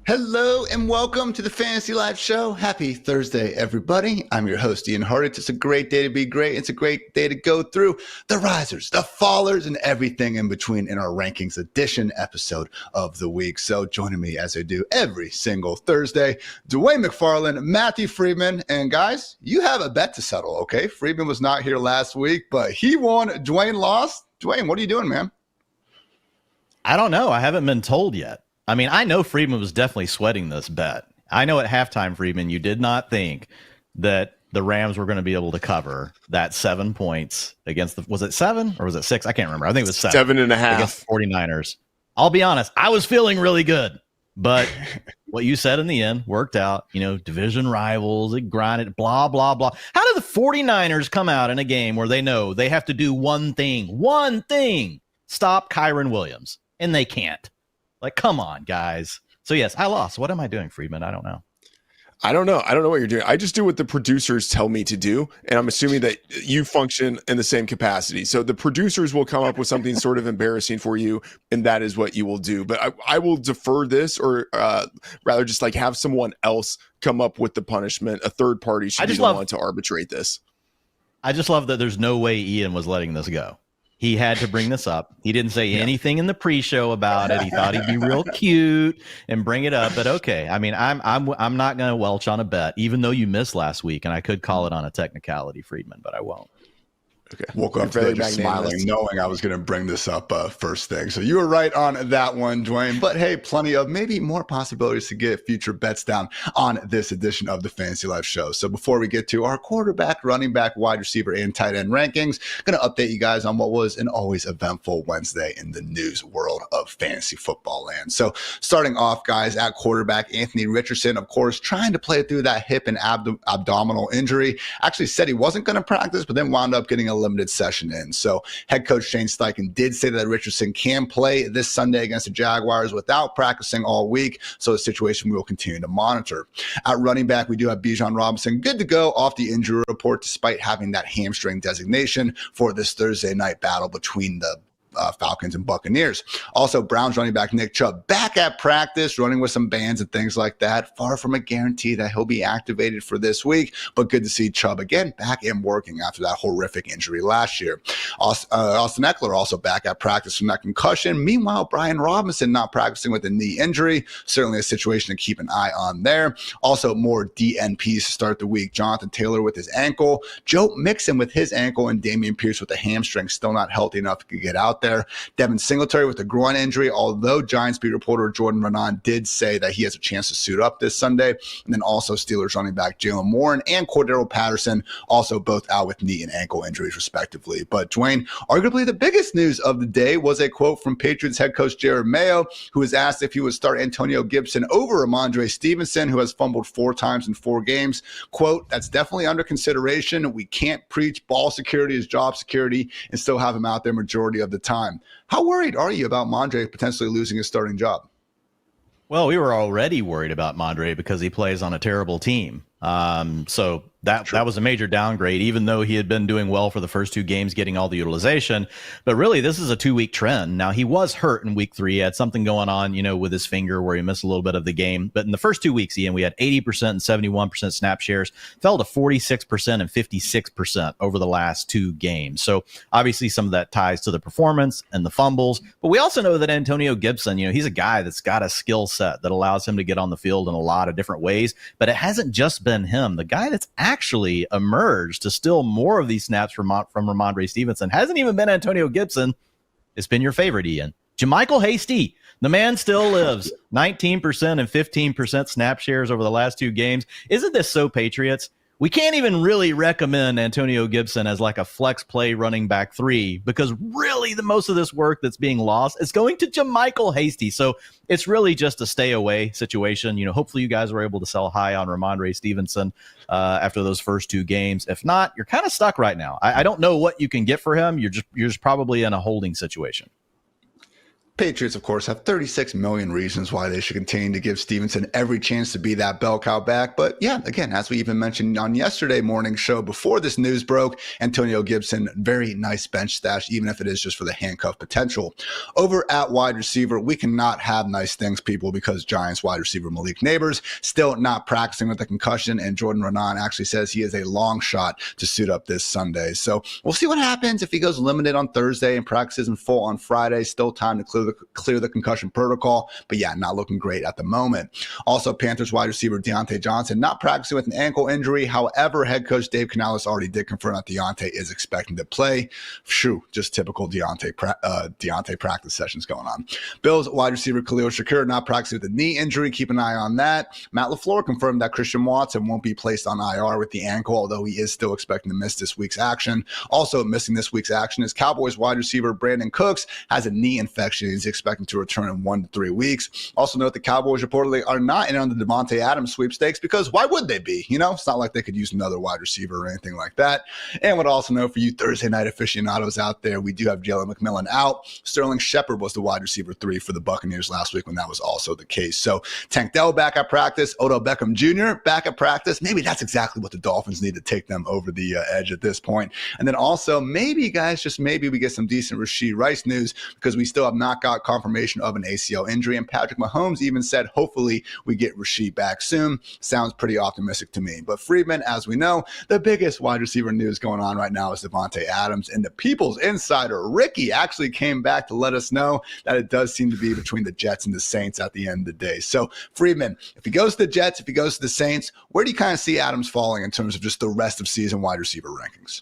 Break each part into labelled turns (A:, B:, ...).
A: Hello and welcome to the Fantasy Life Show. Happy Thursday, everybody. I'm your host, Ian Hartitz. It's a great day to be great. It's a great day to go through the risers, the fallers, and everything in between in our rankings edition episode of the week. So joining me as I do every single Thursday, Dwain McFarland, Matthew Friedman, and guys, you have a bet to settle, okay? Friedman was not here last week, but he won. Dwain lost. Dwain, what are you doing, man?
B: I don't know. I haven't been told yet. I mean, I know Friedman was definitely sweating this bet. I know at halftime, Friedman, you did not think that the Rams were going to be able to cover that 7 points against was it 7 or was it 6? I can't remember. I think it was 7.
C: 7.5
B: against the 49ers. I'll be honest. I was feeling really good, but what you said in the end worked out. You know, division rivals, it grinded, blah, blah, blah. How do the 49ers come out in a game where they know they have to do one thing, stop Kyron Williams, and they can't? Like, come on, guys. So, yes, I lost. What am I doing, Friedman? I don't know.
C: I don't know what you're doing. I just do what the producers tell me to do, and I'm assuming that you function in the same capacity. So the producers will come up with something sort of embarrassing for you, and that is what you will do. But I will defer this, or rather just like have someone else come up with the punishment. A third party should be the one to arbitrate this.
B: I just love that there's no way Ian was letting this go. He had to bring this up. He didn't say anything in the pre-show about it. He thought he'd be real cute and bring it up. But okay, I mean, I'm not going to welch on a bet, even though you missed last week, and I could call it on a technicality, Friedman, but I won't.
A: Okay. Woke up today just smiling, knowing I was going to bring this up first thing. So you were right on that one, Dwain. But hey, plenty of maybe more possibilities to get future bets down on this edition of the Fantasy Life Show. So before we get to our quarterback, running back, wide receiver, and tight end rankings, going to update you guys on what was an always eventful Wednesday in the news world of fantasy football land. So starting off, guys, at quarterback, Anthony Richardson, of course, trying to play through that hip and abdominal injury. Actually said he wasn't going to practice, but then wound up getting a limited session in. So head coach Shane Steichen did say that Richardson can play this Sunday against the Jaguars without practicing all week. So a situation we will continue to monitor. At running back, we do have Bijan Robinson good to go off the injury report despite having that hamstring designation for this Thursday night battle between the Falcons and Buccaneers. Also, Browns running back Nick Chubb back at practice, running with some bands and things like that. Far from a guarantee that he'll be activated for this week, but good to see Chubb again back and working after that horrific injury last year. Austin Eckler also back at practice from that concussion. Meanwhile, Brian Robinson not practicing with a knee injury. Certainly a situation to keep an eye on there. Also, more DNPs to start the week. Jonathan Taylor with his ankle, Joe Mixon with his ankle, and Dameon Pierce with the hamstring, still not healthy enough to get out there. Devin Singletary with a groin injury, although Giants beat reporter Jordan Renan did say that he has a chance to suit up this Sunday. And then also Steelers running back Jalen Warren and Cordero Patterson also both out with knee and ankle injuries respectively. But Dwain, arguably the biggest news of the day was a quote from Patriots head coach Jared Mayo, who was asked if he would start Antonio Gibson over Ramondre Stevenson, who has fumbled 4 times in 4 games. Quote, that's definitely under consideration. We can't preach ball security as job security and still have him out there majority of the time. How worried are you about Mondre potentially losing his starting job?
B: Well, we were already worried about Mondre because he plays on a terrible team. So that was a major downgrade, even though he had been doing well for the first 2 games, getting all the utilization. But really, this is a 2-week trend. Now, he was hurt in week 3. He had something going on, with his finger where he missed a little bit of the game. But in the first 2 weeks, Ian, we had 80% and 71% snap shares, fell to 46% and 56% over the last 2 games. So obviously, some of that ties to the performance and the fumbles. But we also know that Antonio Gibson, he's a guy that's got a skill set that allows him to get on the field in a lot of different ways. But it hasn't just been him. The guy that's actually emerged to steal more of these snaps from Ramondre Stevenson hasn't even been Antonio Gibson. It's been your favorite, Ian. JaMycal Hasty. The man still lives. 19% and 15% snap shares over the last 2 games. Isn't this so Patriots? We can't even really recommend Antonio Gibson as like a flex play running back 3 because really the most of this work that's being lost is going to JaMycal Hasty. So it's really just a stay away situation. Hopefully you guys were able to sell high on Ramondre Stevenson after those first 2 games. If not, you're kind of stuck right now. I don't know what you can get for him. You're just probably in a holding situation.
A: Patriots, of course, have 36 million reasons why they should continue to give Stevenson every chance to be that bell cow back. But yeah, again, as we even mentioned on yesterday morning show before this news broke, Antonio Gibson, very nice bench stash, even if it is just for the handcuff potential. Over at wide receiver, we cannot have nice things, people, because Giants wide receiver Malik Neighbors still not practicing with a concussion, and Jordan Renan actually says he is a long shot to suit up this Sunday. So we'll see what happens if he goes limited on Thursday and practices in full on Friday. Still time to clear the concussion protocol, but yeah, not looking great at the moment. Also, Panthers wide receiver Deontay Johnson not practicing with an ankle injury. However, head coach Dave Canales already did confirm that Deontay is expecting to play. Shoo, just typical Deontay practice sessions going on. Bills wide receiver Khalil Shakir not practicing with a knee injury. Keep an eye on that. Matt LaFleur confirmed that Christian Watson won't be placed on IR with the ankle, although he is still expecting to miss this week's action. Also missing this week's action is Cowboys wide receiver Brandon Cooks has a knee infection. He's expecting to return in 1 to 3 weeks. Also note the Cowboys reportedly are not in on the Devontae Adams sweepstakes, because why would they be? You know, it's not like they could use another wide receiver or anything like that. And would also know for you Thursday night aficionados out there, we do have Jalen McMillan out. Sterling Shepard was the wide receiver 3 for the Buccaneers last week when that was also the case. So Tank Dell back at practice, Odell Beckham Jr. back at practice. Maybe that's exactly what the Dolphins need to take them over the edge at this point. And then also maybe, guys, just maybe we get some decent Rashee Rice news, because we still have not got confirmation of an ACL injury. And Patrick Mahomes even said, hopefully we get Rashee back soon. Sounds pretty optimistic to me. But Friedman, as we know, the biggest wide receiver news going on right now is Devontae Adams. And the People's Insider, Ricky, actually came back to let us know that it does seem to be between the Jets and the Saints at the end of the day. So Friedman, if he goes to the Jets, if he goes to the Saints, where do you kind of see Adams falling in terms of just the rest of season wide receiver rankings?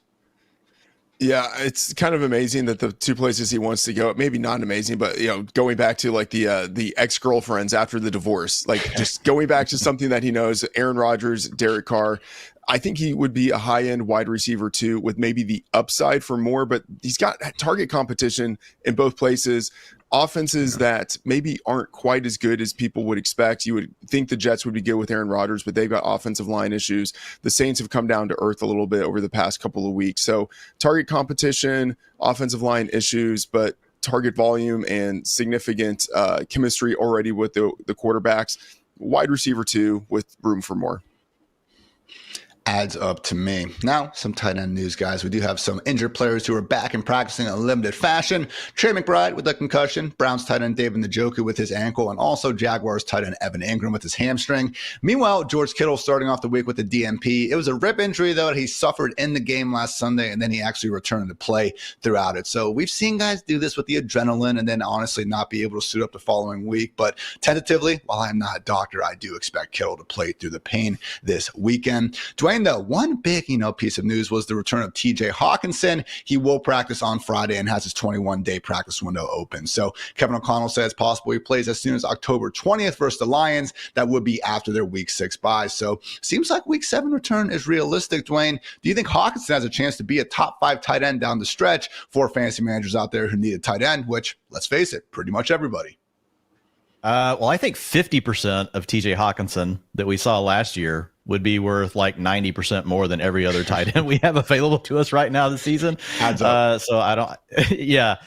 C: Yeah, it's kind of amazing that the two places he wants to go, maybe not amazing, but going back to like the ex-girlfriends after the divorce, like just going back to something that he knows, Aaron Rodgers, Derek Carr. I think he would be a high-end wide receiver too, with maybe the upside for more, but he's got target competition in both places. Offenses that maybe aren't quite as good as people would expect. You would think the Jets would be good with Aaron Rodgers, but they've got offensive line issues. The Saints have come down to earth a little bit over the past couple of weeks. So target competition, offensive line issues, but target volume and significant chemistry already with the quarterbacks. Wide receiver 2 with room for more.
A: Adds up to me. Now, some tight end news, guys. We do have some injured players who are back and practicing in limited fashion. Trey McBride with a concussion, Browns tight end David Njoku with his ankle, and also Jaguars tight end Evan Ingram with his hamstring. Meanwhile, George Kittle starting off the week with a DNP. It was a rib injury, though, that he suffered in the game last Sunday, and then he actually returned to play throughout it. So we've seen guys do this with the adrenaline and then honestly not be able to suit up the following week. But tentatively, while I'm not a doctor, I do expect Kittle to play through the pain this weekend. Dwain, though, one big piece of news was the return of TJ Hawkinson. He will practice on Friday and has his 21-day practice window open. So Kevin O'Connell says it's possible he plays as soon as October 20th versus the Lions. That would be after their week 6 bye. So seems like week 7 return is realistic. Dwain, do you think Hawkinson has a chance to be a top 5 tight end down the stretch for fantasy managers out there who need a tight end, which, let's face it, pretty much everybody?
B: Well, I think 50% of TJ Hawkinson that we saw last year would be worth like 90% more than every other tight end we have available to us right now this season. So I don't, yeah.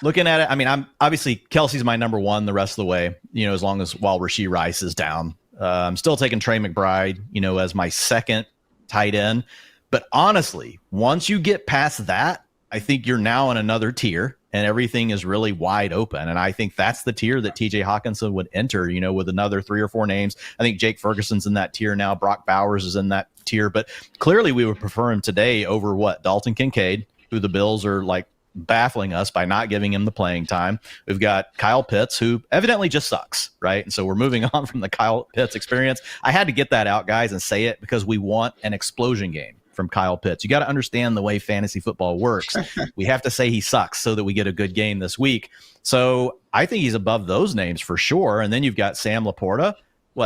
B: Looking at it, I mean, I'm obviously Kelce's my number 1 the rest of the way, as long as while Rashee Rice is down. I'm still taking Trey McBride, as my second tight end. But honestly, once you get past that, I think you're now in another tier and everything is really wide open. And I think that's the tier that TJ Hawkinson would enter, with another 3 or 4 names. I think Jake Ferguson's in that tier now. Brock Bowers is in that tier, but clearly we would prefer him today over Dalton Kincaid, who the Bills are like baffling us by not giving him the playing time. We've got Kyle Pitts, who evidently just sucks, right? And so we're moving on from the Kyle Pitts experience. I had to get that out, guys, and say it because we want an explosion game from Kyle Pitts. You got to understand the way fantasy football works. We have to say he sucks so that we get a good game this week. So I think he's above those names for sure. And then you've got Sam Laporta.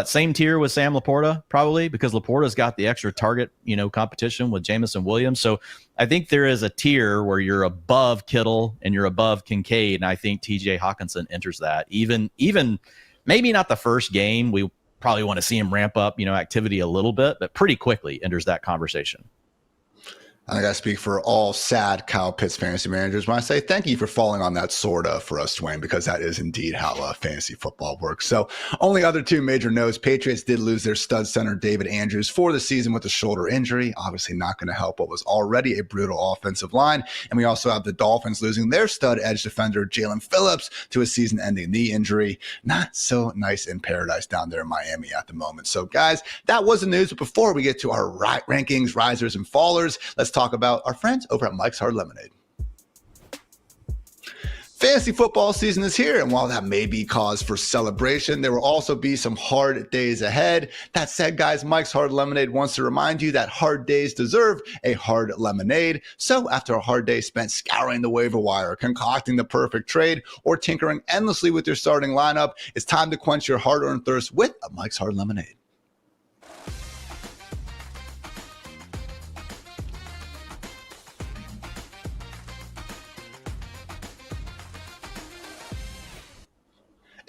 B: Same tier with Sam Laporta, probably, because Laporta's got the extra target, competition with Jamison Williams. So I think there is a tier where you're above Kittle and you're above Kincaid. And I think TJ Hawkinson enters that. Even maybe not the first game. We probably want to see him ramp up, activity a little bit, but pretty quickly enters that conversation.
A: I got to speak for all sad Kyle Pitts fantasy managers when I say thank you for falling on that sword for us, Dwain, because that is indeed how fantasy football works. So only other two major notes. Patriots did lose their stud center, David Andrews, for the season with a shoulder injury. Obviously not going to help what was already a brutal offensive line. And we also have the Dolphins losing their stud edge defender, Jalen Phillips, to a season-ending knee injury. Not so nice in paradise down there in Miami at the moment. So guys, that was the news. But before we get to our rankings, risers, and fallers, let's talk about our friends over at Mike's Hard Lemonade. Fantasy football season is here, and while that may be cause for celebration, there will also be some hard days ahead. That said, guys, Mike's Hard Lemonade wants to remind you that hard days deserve a hard lemonade. So after a hard day spent scouring the waiver wire, concocting the perfect trade, or tinkering endlessly with your starting lineup, it's time to quench your hard-earned thirst with a Mike's Hard Lemonade.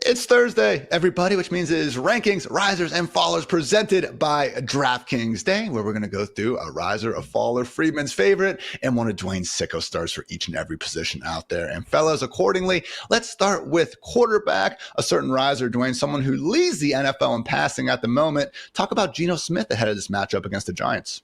A: It's Thursday, everybody, which means it is rankings, risers, and fallers presented by DraftKings Day, where we're going to go through a riser, a faller, Freedman's favorite, and one of Dwayne's sicko stars for each and every position out there. And fellas, accordingly, let's start with quarterback, a certain riser, Dwayne, someone who leads the NFL in passing at the moment. Talk about Geno Smith ahead of this matchup against the Giants.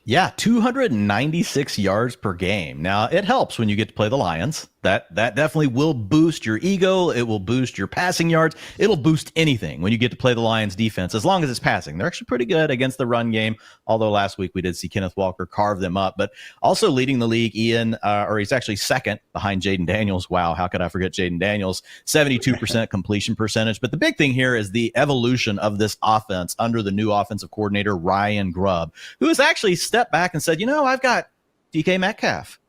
B: Yeah, 296 yards per game. Now, it helps when you get to play the Lions. That definitely will boost your ego. It will boost your passing yards. It'll boost anything when you get to play the Lions defense, as long as it's passing. They're actually pretty good against the run game, although last week we did see Kenneth Walker carve them up. But also leading the league, he's actually second behind Jaden Daniels. Wow, how could I forget Jaden Daniels? 72% completion percentage. But the big thing here is the evolution of this offense under the new offensive coordinator, Ryan Grubb, who has actually stepped back and said, I've got DK Metcalf.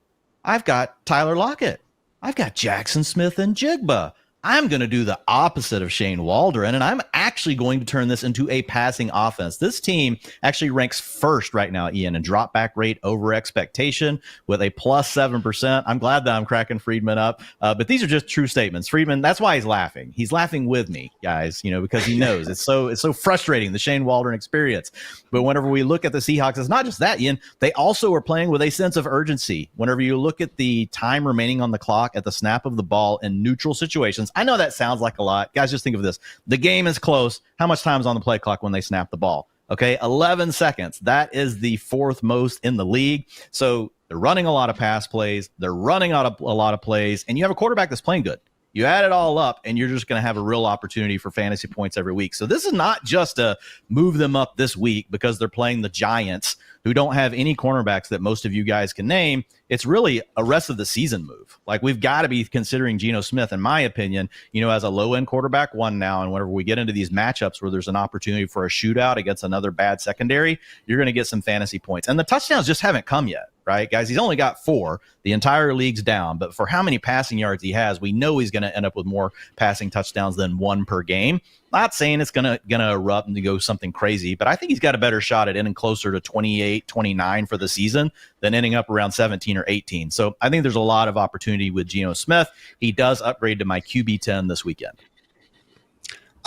B: I've got Tyler Lockett. I've got Jackson Smith and Jigba. I'm going to do the opposite of Shane Waldron, and I'm actually going to turn this into a passing offense. This team actually ranks first right now, Ian, in drop back rate over expectation with a plus 7%. I'm glad that I'm cracking Freedman up, but these are just true statements. Freedman, that's why he's laughing. He's laughing with me, guys, because he knows it's so frustrating, the Shane Waldron experience. But whenever we look at the Seahawks, it's not just that, Ian. They also are playing with a sense of urgency. Whenever you look at the time remaining on the clock at the snap of the ball in neutral situations, I know that sounds like a lot. Guys, just think of this. The game is close. How much time is on the play clock when they snap the ball? Okay, 11 seconds. That is the fourth most in the league. So they're running a lot of pass plays. They're running out a lot of plays. And you have a quarterback that's playing good. You add it all up, and you're just going to have a real opportunity for fantasy points every week. So this is not just to move them up this week because they're playing the Giants, who don't have any cornerbacks that most of you guys can name. It's really a rest of the season move. Like, we've got to be considering Geno Smith, in my opinion, as a low-end quarterback one now. And whenever we get into these matchups where there's an opportunity for a shootout against another bad secondary, you're going to get some fantasy points. And the touchdowns just haven't come yet. Right, guys, he's only got 4. The entire league's down. But for how many passing yards he has, we know he's going to end up with more passing touchdowns than 1 per game. Not saying it's going to erupt and to go something crazy, but I think he's got a better shot at ending closer to 28, 29 for the season than ending up around 17 or 18. So I think there's a lot of opportunity with Geno Smith. He does upgrade to my QB 10 this weekend.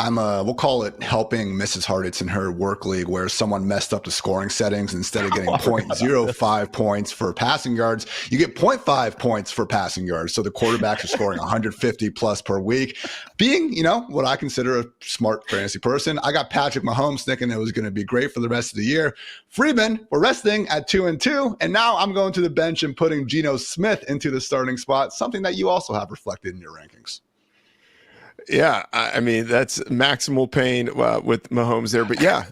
A: We'll call it helping Mrs. Hartitz in her work league, where someone messed up the scoring settings. Instead of getting 0.05 points for passing yards, you get 0.5 points for passing yards. So the quarterbacks are scoring 150 plus per week. Being, what I consider a smart fantasy person, I got Patrick Mahomes thinking it was going to be great for the rest of the year. Freeman, we're resting at 2-2, and now I'm going to the bench and putting Geno Smith into the starting spot, something that you also have reflected in your rankings.
C: Yeah, I mean, that's maximal pain with Mahomes there. But yeah,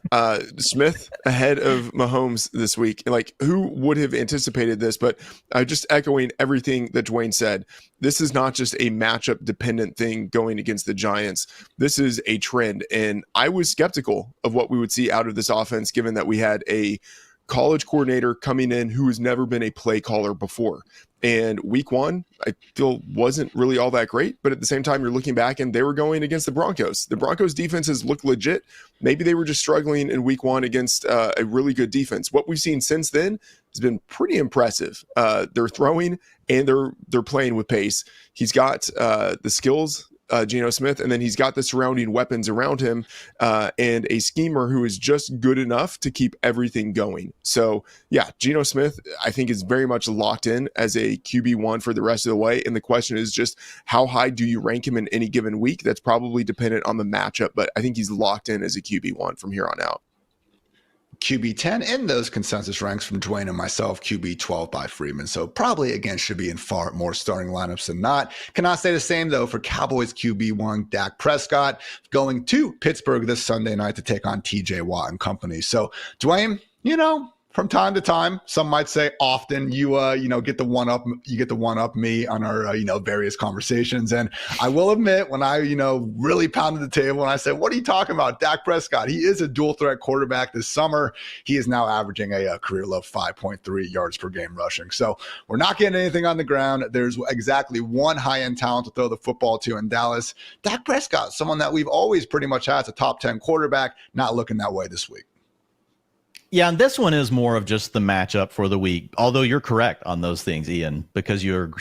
C: Smith ahead of Mahomes this week. Like, who would have anticipated this? But just echoing everything that Dwayne said, this is not just a matchup dependent thing going against the Giants. This is a trend. And I was skeptical of what we would see out of this offense, given that we had a college coordinator coming in who has never been a play caller before. And week 1, I feel wasn't really all that great. But at the same time, you're looking back and they were going against the Broncos. The Broncos defenses look legit. Maybe they were just struggling in week 1 against a really good defense. What we've seen since then has been pretty impressive. They're throwing and they're playing with pace. He's got the skills Geno Smith, and then he's got the surrounding weapons around him and a schemer who is just good enough to keep everything going. So yeah, Geno Smith, I think, is very much locked in as a QB1 for the rest of the way. And the question is just how high do you rank him in any given week? That's probably dependent on the matchup, but I think he's locked in as a QB1 from here on out.
A: QB10 in those consensus ranks from Dwain and myself, QB12 by Freeman. So probably, again, should be in far more starting lineups than not. Cannot say the same, though, for Cowboys QB1, Dak Prescott, going to Pittsburgh this Sunday night to take on TJ Watt and company. So, Dwain, from time to time, some might say often, you get the one up me on our various conversations. And I will admit, when I really pounded the table and I said, what are you talking about? Dak Prescott, he is a dual threat quarterback this summer. He is now averaging a career low 5.3 yards per game rushing. So we're not getting anything on the ground. There's exactly one high end talent to throw the football to in Dallas. Dak Prescott, someone that we've always pretty much had as a top 10 quarterback, not looking that way this week.
B: Yeah, and this one is more of just the matchup for the week. Although you're correct on those things, Ian, because you're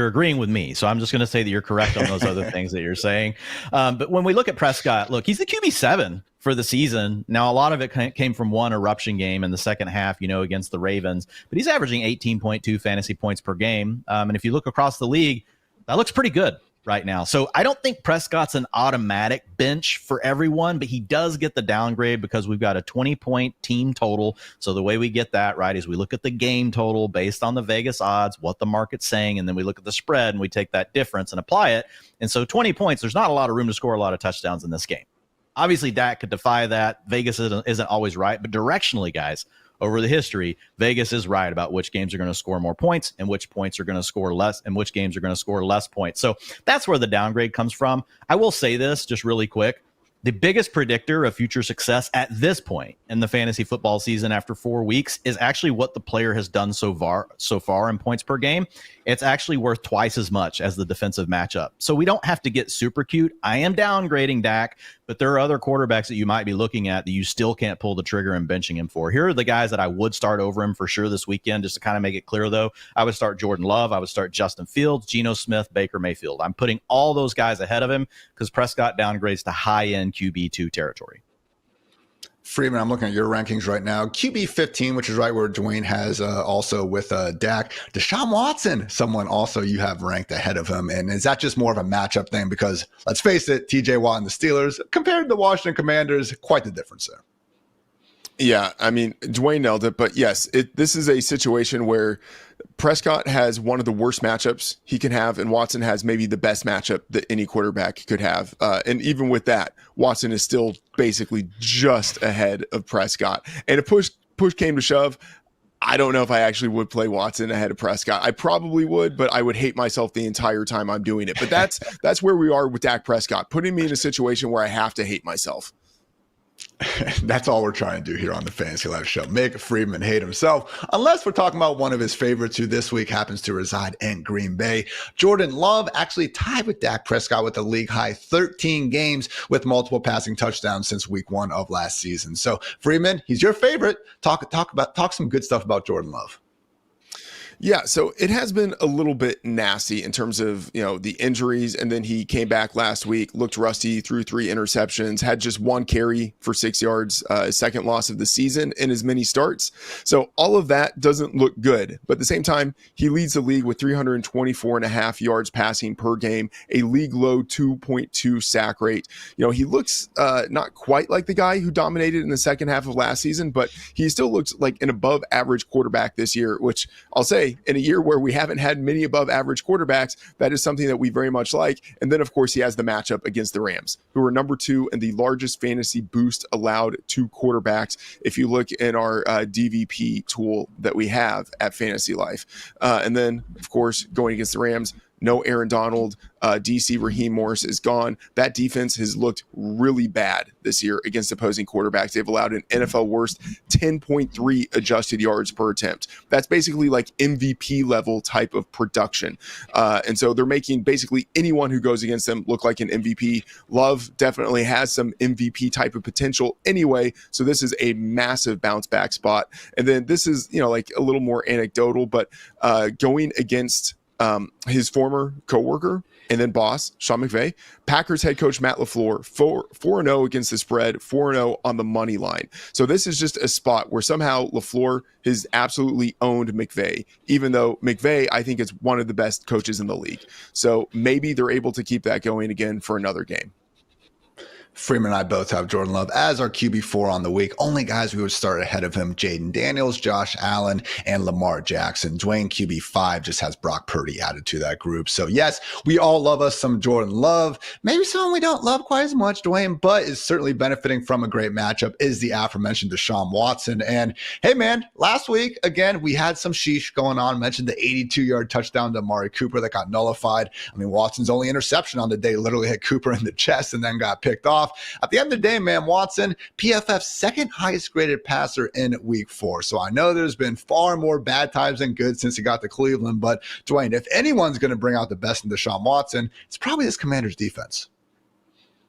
B: agreeing with me. So I'm just going to say that you're correct on those other things that you're saying. But when we look at Prescott, look, he's the QB7 for the season. Now, a lot of it came from one eruption game in the second half, against the Ravens. But he's averaging 18.2 fantasy points per game. And if you look across the league, that looks pretty good right now. So I don't think Prescott's an automatic bench for everyone, but he does get the downgrade because we've got a 20-point team total. So the way we get that right is we look at the game total based on the Vegas odds, what the market's saying, and then we look at the spread and we take that difference and apply it. And so 20 points, there's not a lot of room to score a lot of touchdowns in this game. Obviously, Dak could defy that. Vegas isn't always right, but directionally, guys, over the history, Vegas is right about which games are going to score more points and which points are going to score less and which games are going to score less points. So that's where the downgrade comes from. I will say this just really quick. The biggest predictor of future success at this point in the fantasy football season after 4 weeks is actually what the player has done so far in points per game. It's actually worth twice as much as the defensive matchup. So we don't have to get super cute. I am downgrading Dak, but there are other quarterbacks that you might be looking at that you still can't pull the trigger and benching him for. Here are the guys that I would start over him for sure this weekend. Just to kind of make it clear, though, I would start Jordan Love. I would start Justin Fields, Geno Smith, Baker Mayfield. I'm putting all those guys ahead of him because Prescott downgrades to high-end QB2 territory.
A: Freeman, I'm looking at your rankings right now. QB 15, which is right where Dwain has also with Dak. Deshaun Watson, someone also you have ranked ahead of him. And is that just more of a matchup thing? Because let's face it, TJ Watt and the Steelers, compared to the Washington Commanders, quite the difference there.
C: Yeah, I mean, Dwain nailed it. But yes, this is a situation where Prescott has one of the worst matchups he can have, and Watson has maybe the best matchup that any quarterback could have. And even with that, Watson is still basically just ahead of Prescott. And if push came to shove, I don't know if I actually would play Watson ahead of Prescott. I probably would, but I would hate myself the entire time I'm doing it. But that's where we are with Dak Prescott, putting me in a situation where I have to hate myself.
A: That's all we're trying to do here on the Fantasy Life Show. Make Freeman hate himself, unless we're talking about one of his favorites who this week happens to reside in Green Bay. Jordan Love actually tied with Dak Prescott with a league high 13 games with multiple passing touchdowns since week 1 of last season. So Freeman, he's your favorite. Talk some good stuff about Jordan Love.
C: Yeah, so it has been a little bit nasty in terms of, the injuries. And then he came back last week, looked rusty, threw 3 interceptions, had just 1 carry for 6 yards, his second loss of the season in as many starts. So all of that doesn't look good. But at the same time, he leads the league with 324.5 yards passing per game, a league low 2.2 sack rate. He looks not quite like the guy who dominated in the second half of last season, but he still looks like an above average quarterback this year, which I'll say, in a year where we haven't had many above average quarterbacks, that is something that we very much like. And then, of course, he has the matchup against the Rams, who are number 2 and the largest fantasy boost allowed to quarterbacks. If you look in our DVP tool that we have at Fantasy Life. And then, of course, going against the Rams, no Aaron Donald, DC Raheem Morris is gone. That defense has looked really bad this year against opposing quarterbacks. They've allowed an NFL worst 10.3 adjusted yards per attempt. That's basically like MVP level type of production. And so they're making basically anyone who goes against them look like an MVP. Love definitely has some MVP type of potential anyway. So this is a massive bounce back spot. And then this is, like a little more anecdotal, but going against his former coworker and then boss, Sean McVay, Packers head coach Matt LaFleur, 4-0 against the spread, 4-0 on the money line. So this is just a spot where somehow LaFleur has absolutely owned McVay, even though McVay, I think, is one of the best coaches in the league. So maybe they're able to keep that going again for another game.
A: Freeman and I both have Jordan Love as our QB4 on the week. Only guys we would start ahead of him: Jaden Daniels, Josh Allen, and Lamar Jackson. Dwain, QB5, just has Brock Purdy added to that group. So yes, we all love us some Jordan Love. Maybe someone we don't love quite as much, Dwain, but is certainly benefiting from a great matchup is the aforementioned Deshaun Watson. And hey, man, last week, again, we had some sheesh going on. Mentioned the 82-yard touchdown to Amari Cooper that got nullified. I mean, Watson's only interception on the day literally hit Cooper in the chest and then got picked off. At the end of the day, man, Watson, PFF's second highest graded passer in week 4. So I know there's been far more bad times than good since he got to Cleveland. But Dwain, if anyone's going to bring out the best in Deshaun Watson, it's probably this Commanders defense.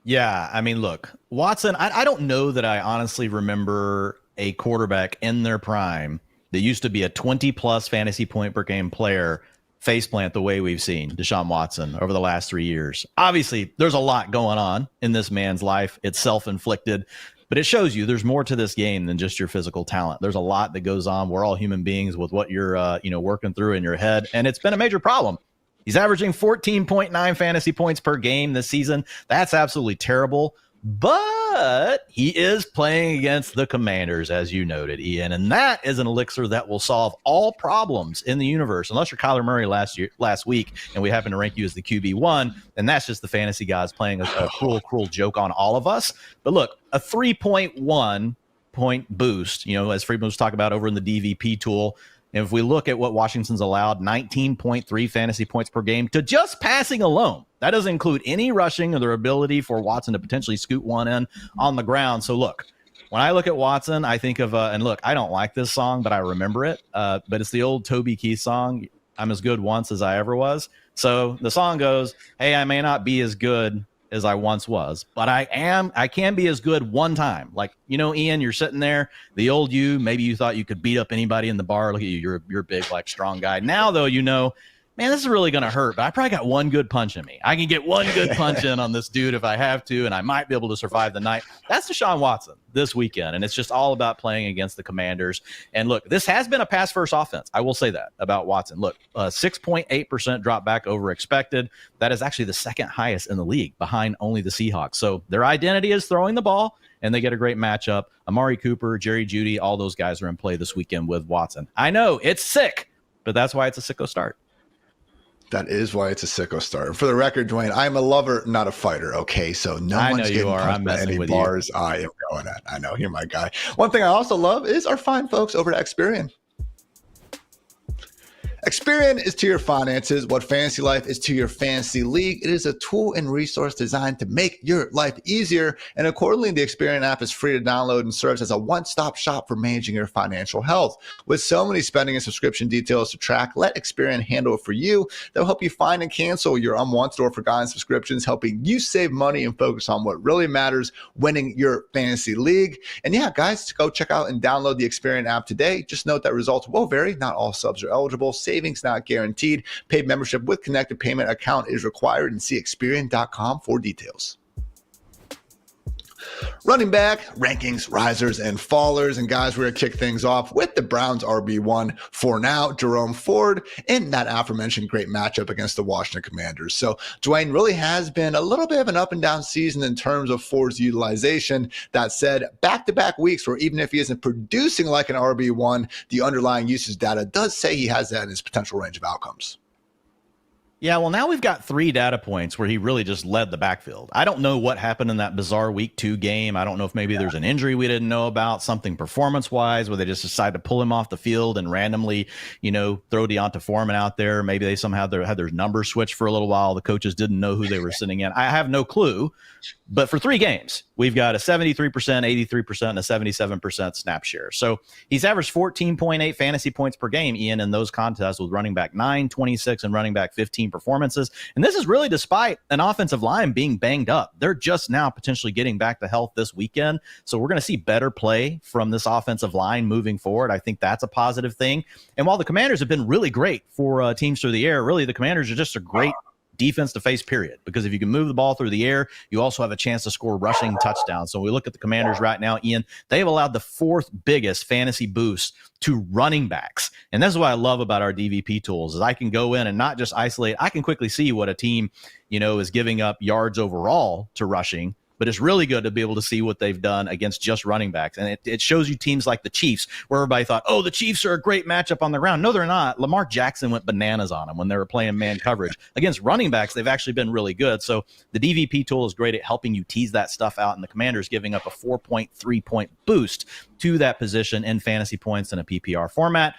B: Yeah, I mean, look, Watson, I don't know that I honestly remember a quarterback in their prime that used to be a 20-plus fantasy point per game player faceplant the way we've seen Deshaun Watson over the last 3 years. Obviously, there's a lot going on in this man's life. It's self-inflicted, but it shows you there's more to this game than just your physical talent. There's a lot that goes on. We're all human beings with what you're working through in your head, and it's been a major problem. He's averaging 14.9 fantasy points per game this season. That's absolutely terrible. But he is playing against the Commanders, as you noted, Ian, and that is an elixir that will solve all problems in the universe. Unless you're Kyler Murray last week, and we happen to rank you as the QB1, and that's just the fantasy guys playing a cruel joke on all of us. But look, a 3.1 point boost, as Freeman was talking about over in the DVP tool. And if we look at what Washington's allowed, 19.3 fantasy points per game to just passing alone. That doesn't include any rushing or their ability for Watson to potentially scoot one in on the ground. So look, when I look at Watson, I think of, and look, I don't like this song, but I remember it. But it's the old Toby Keith song, I'm as good once as I ever was. So the song goes, hey, I may not be as good as I once was, but I can be as good one time. Like, Ian, you're sitting there, the old you, maybe you thought you could beat up anybody in the bar. Look at you, you're a big, strong guy. Now, though, man, this is really going to hurt, but I probably got one good punch in me. I can get one good punch in on this dude if I have to, and I might be able to survive the night. That's Deshaun Watson this weekend, and it's just all about playing against the Commanders. And look, this has been a pass-first offense. I will say that about Watson. Look, 6.8% drop back over expected. That is actually the second highest in the league, behind only the Seahawks. So their identity is throwing the ball, and they get a great matchup. Amari Cooper, Jerry Jeudy, all those guys are in play this weekend with Watson. I know, it's sick, but that's why it's a sicko start.
A: That is why it's a sicko start. For the record, Dwain, I'm a lover, not a fighter. Okay, so no one's getting punched by any bars I am going at. I know, you're my guy. One thing I also love is our fine folks over at Experian. Experian is to your finances what FantasyLife is to your fantasy league. It is a tool and resource designed to make your life easier. And accordingly, the Experian app is free to download and serves as a one-stop shop for managing your financial health. With so many spending and subscription details to track, let Experian handle it for you. They'll help you find and cancel your unwanted or forgotten subscriptions, helping you save money and focus on what really matters, winning your fantasy league. And yeah, guys, go check out and download the Experian app today. Just note that results will vary. Not all subs are eligible. Savings not guaranteed. Paid membership with connected payment account is required, and see Experian.com for details. Running back rankings, risers and fallers. And guys, we're going to kick things off with the Browns RB1 for now, Jerome Ford, in that aforementioned great matchup against the Washington Commanders. So Dwain really has been a little bit of an up and down season in terms of Ford's utilization. That said, back-to-back weeks where even if he isn't producing like an RB1, the underlying usage data does say he has that in his potential range of outcomes.
B: Yeah, well, now we've got 3 data points where he really just led the backfield. I don't know what happened in that bizarre week 2 game. I don't know if maybe there's an injury we didn't know about, something performance-wise, where they just decided to pull him off the field and randomly, throw Deonta Foreman out there. Maybe they somehow had their numbers switched for a little while. The coaches didn't know who they were sitting in. I have no clue. But for 3 games, we've got a 73%, 83%, and a 77% snap share. So he's averaged 14.8 fantasy points per game, Ian, in those contests with running back 9, 26, and running back 15%. performances. And this is really despite an offensive line being banged up. They're just now potentially getting back to health this weekend. So we're going to see better play from this offensive line moving forward. I think that's a positive thing. And while the Commanders have been really great for teams through the air, really the Commanders are just a great defense to face, period. Because if you can move the ball through the air, you also have a chance to score rushing touchdowns. So we look at the Commanders right now, Ian, they've allowed the fourth biggest fantasy boost to running backs. And this is what I love about our DVP tools is I can go in and not just isolate. I can quickly see what a team, is giving up yards overall to rushing. But it's really good to be able to see what they've done against just running backs. And it shows you teams like the Chiefs, where everybody thought, the Chiefs are a great matchup on the ground. No, they're not. Lamar Jackson went bananas on them when they were playing man coverage. Against running backs, they've actually been really good. So the DVP tool is great at helping you tease that stuff out, and the Commanders giving up a 4.3-point boost to that position in fantasy points in a PPR format.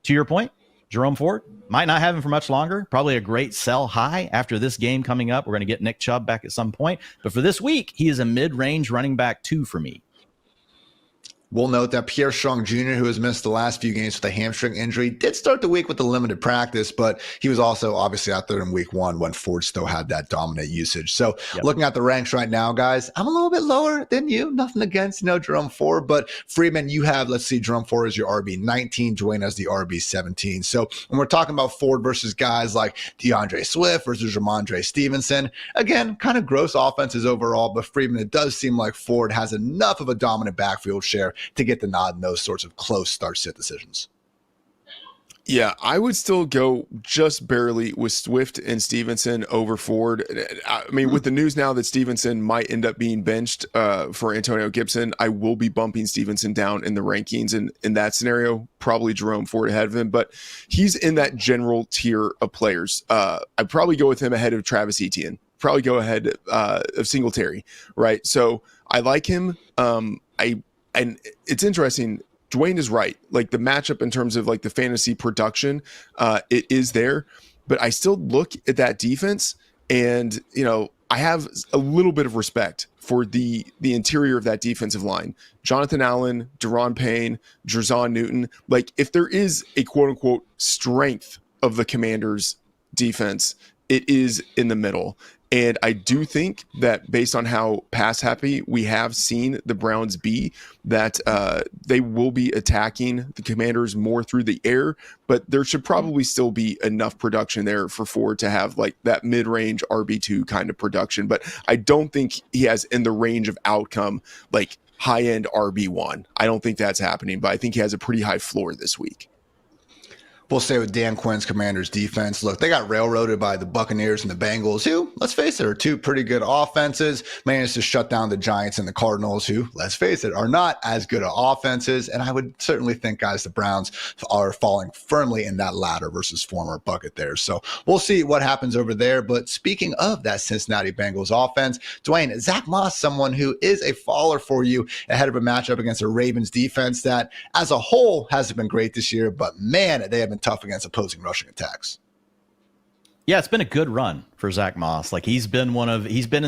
B: To your point, Jerome Ford might not have him for much longer. Probably a great sell high after this game coming up. We're going to get Nick Chubb back at some point. But for this week, he is a mid-range running back 2 for me.
A: We'll note that Pierre Strong Jr., who has missed the last few games with a hamstring injury, did start the week with a limited practice, but he was also obviously out there in week 1 when Ford still had that dominant usage. So looking at the ranks right now, guys, I'm a little bit lower than you. Nothing against, Jerome Ford, but Freeman, you have, let's see, Jerome Ford is your RB19, Dwain as the RB17. So when we're talking about Ford versus guys like DeAndre Swift versus Ramondre Stevenson, again, kind of gross offenses overall, but Freeman, it does seem like Ford has enough of a dominant backfield share to get the nod in those sorts of close start-sit decisions.
C: Yeah, I would still go just barely with Swift and Stevenson over Ford. I mean, with the news now that Stevenson might end up being benched for Antonio Gibson, I will be bumping Stevenson down in the rankings. And in that scenario, probably Jerome Ford ahead of him. But he's in that general tier of players. I'd probably go with him ahead of Travis Etienne. Probably go ahead of Singletary, right? So I like him. And it's interesting. Dwain is right. Like the matchup in terms of like the fantasy production, it is there, but I still look at that defense and, I have a little bit of respect for the interior of that defensive line. Jonathan Allen, Deron Payne, Drazon Newton. Like if there is a quote unquote strength of the Commanders defense, it is in the middle. And I do think that based on how pass happy we have seen the Browns be, that they will be attacking the Commanders more through the air, but there should probably still be enough production there for Ford to have like that mid-range RB2 kind of production. But I don't think he has in the range of outcome like high-end RB1. I don't think that's happening, but I think he has a pretty high floor this week.
A: We'll stay with Dan Quinn's Commanders defense. Look, they got railroaded by the Buccaneers and the Bengals, who, let's face it, are 2 pretty good offenses, managed to shut down the Giants and the Cardinals, who, let's face it, are not as good of offenses. And I would certainly think, guys, the Browns are falling firmly in that latter versus former bucket there. So we'll see what happens over there. But speaking of that Cincinnati Bengals offense, Dwain, Zach Moss, someone who is a faller for you ahead of a matchup against a Ravens defense that as a whole hasn't been great this year, but man, they have been tough against opposing rushing attacks.
B: Yeah, it's been a good run for Zach Moss. Like he's been in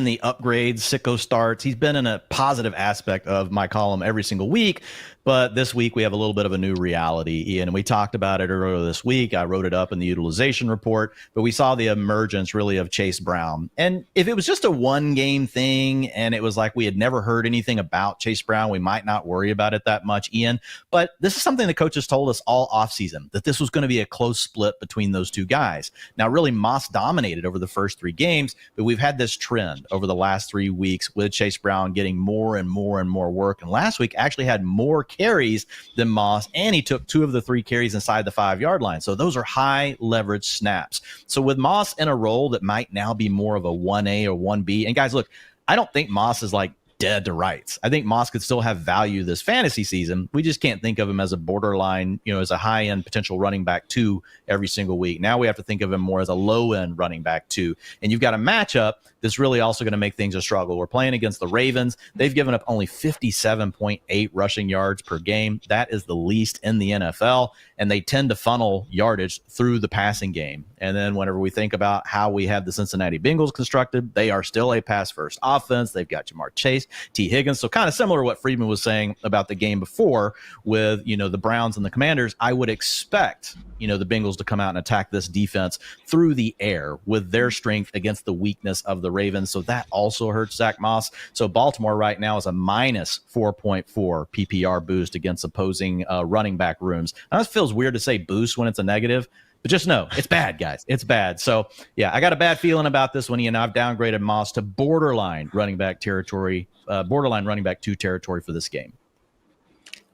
B: the upgrades, sicko starts. He's been in a positive aspect of my column every single week. But this week we have a little bit of a new reality, Ian, and we talked about it earlier this week. I wrote it up in the utilization report, but we saw the emergence really of Chase Brown. And if it was just a 1-game thing and it was like we had never heard anything about Chase Brown, we might not worry about it that much, Ian. But this is something the coaches told us all offseason, that this was going to be a close split between those two guys. Now, really, Moss dominated over the first 3 games, but we've had this trend over the last 3 weeks with Chase Brown getting more and more and more work. And last week actually had more carries than Moss, and he took 2 of the 3 carries inside the 5-yard line. So those are high leverage snaps. So with Moss in a role that might now be more of a 1A or 1B, and guys, look, I don't think Moss is like dead to rights. I think Moss could still have value this fantasy season. We just can't think of him as a borderline, as a high-end potential running back 2 every single week. Now we have to think of him more as a low-end running back 2. And you've got a matchup that's really also going to make things a struggle. We're playing against the Ravens. They've given up only 57.8 rushing yards per game. That is the least in the NFL. And they tend to funnel yardage through the passing game. And then whenever we think about how we have the Cincinnati Bengals constructed, they are still a pass-first offense. They've got Jamar Chase. T. Higgins. So kind of similar to what Friedman was saying about the game before with, the Browns and the Commanders. I would expect, the Bengals to come out and attack this defense through the air with their strength against the weakness of the Ravens. So that also hurts Zach Moss. So Baltimore right now is a minus 4.4 PPR boost against opposing running back rooms. Now, this feels weird to say boost when it's a negative, but just know it's bad, guys. It's bad. So, yeah, I got a bad feeling about this one. I've downgraded Moss to borderline running back 2 territory for this game.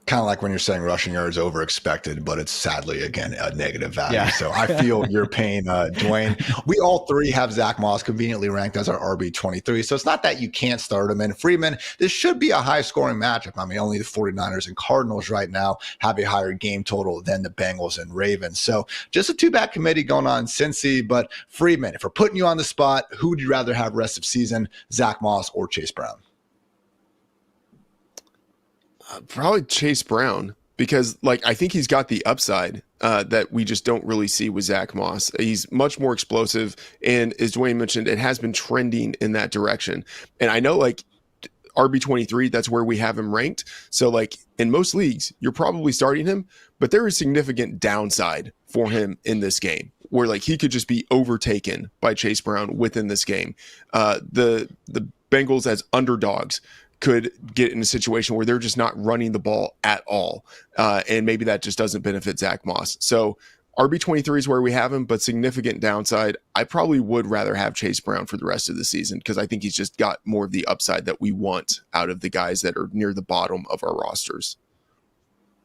A: Kind of like when you're saying rushing yards over expected, but it's sadly, again, a negative value.
B: Yeah.
A: So I feel your pain, Dwayne. We all three have Zach Moss conveniently ranked as our RB23. So it's not that you can't start him. And Freeman, this should be a high scoring matchup. I mean, only the 49ers and Cardinals right now have a higher game total than the Bengals and Ravens. So just a two-back committee going on in Cincy. But Freeman, if we're putting you on the spot, who would you rather have rest of season, Zach Moss or Chase Brown?
C: Probably Chase Brown, because I think he's got the upside that we just don't really see with Zach Moss. He's much more explosive, and as Dwayne mentioned, it has been trending in that direction. And I know RB23, that's where we have him ranked. So in most leagues, you're probably starting him, but there is significant downside for him in this game where he could just be overtaken by Chase Brown within this game. The Bengals as underdogs could get in a situation where they're just not running the ball at all. And maybe that just doesn't benefit Zach Moss. So RB23 is where we have him, but significant downside. I probably would rather have Chase Brown for the rest of the season because I think he's just got more of the upside that we want out of the guys that are near the bottom of our rosters.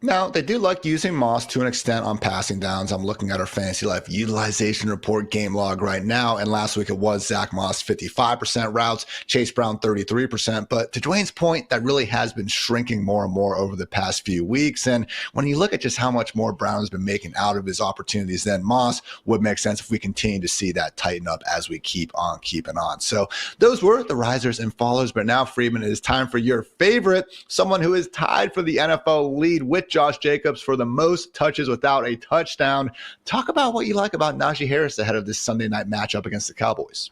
A: Now, they do like using Moss to an extent on passing downs. I'm looking at our FantasyLife utilization report game log right now, and last week it was Zach Moss 55% routes, Chase Brown 33%. But to Dwayne's point, that really has been shrinking more and more over the past few weeks. And when you look at just how much more Brown has been making out of his opportunities than Moss, would make sense if we continue to see that tighten up as we keep on keeping on. So those were the risers and fallers. But now, Freeman, it is time for your favorite, someone who is tied for the NFL lead with Josh Jacobs for the most touches without a touchdown. Talk about what you like about Najee Harris ahead of this Sunday night matchup against the Cowboys.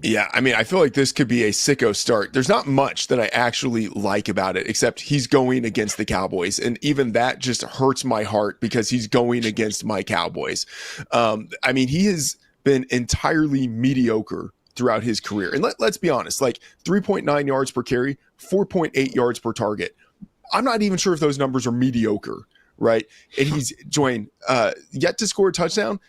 C: Yeah, I mean, I feel like this could be a sicko start. There's not much that I actually like about it, except he's going against the Cowboys. And even that just hurts my heart because he's going against my Cowboys. I mean, he has been entirely mediocre throughout his career. And let's be honest, 3.9 yards per carry, 4.8 yards per target. I'm not even sure if those numbers are mediocre, right? And he's yet to score a touchdown.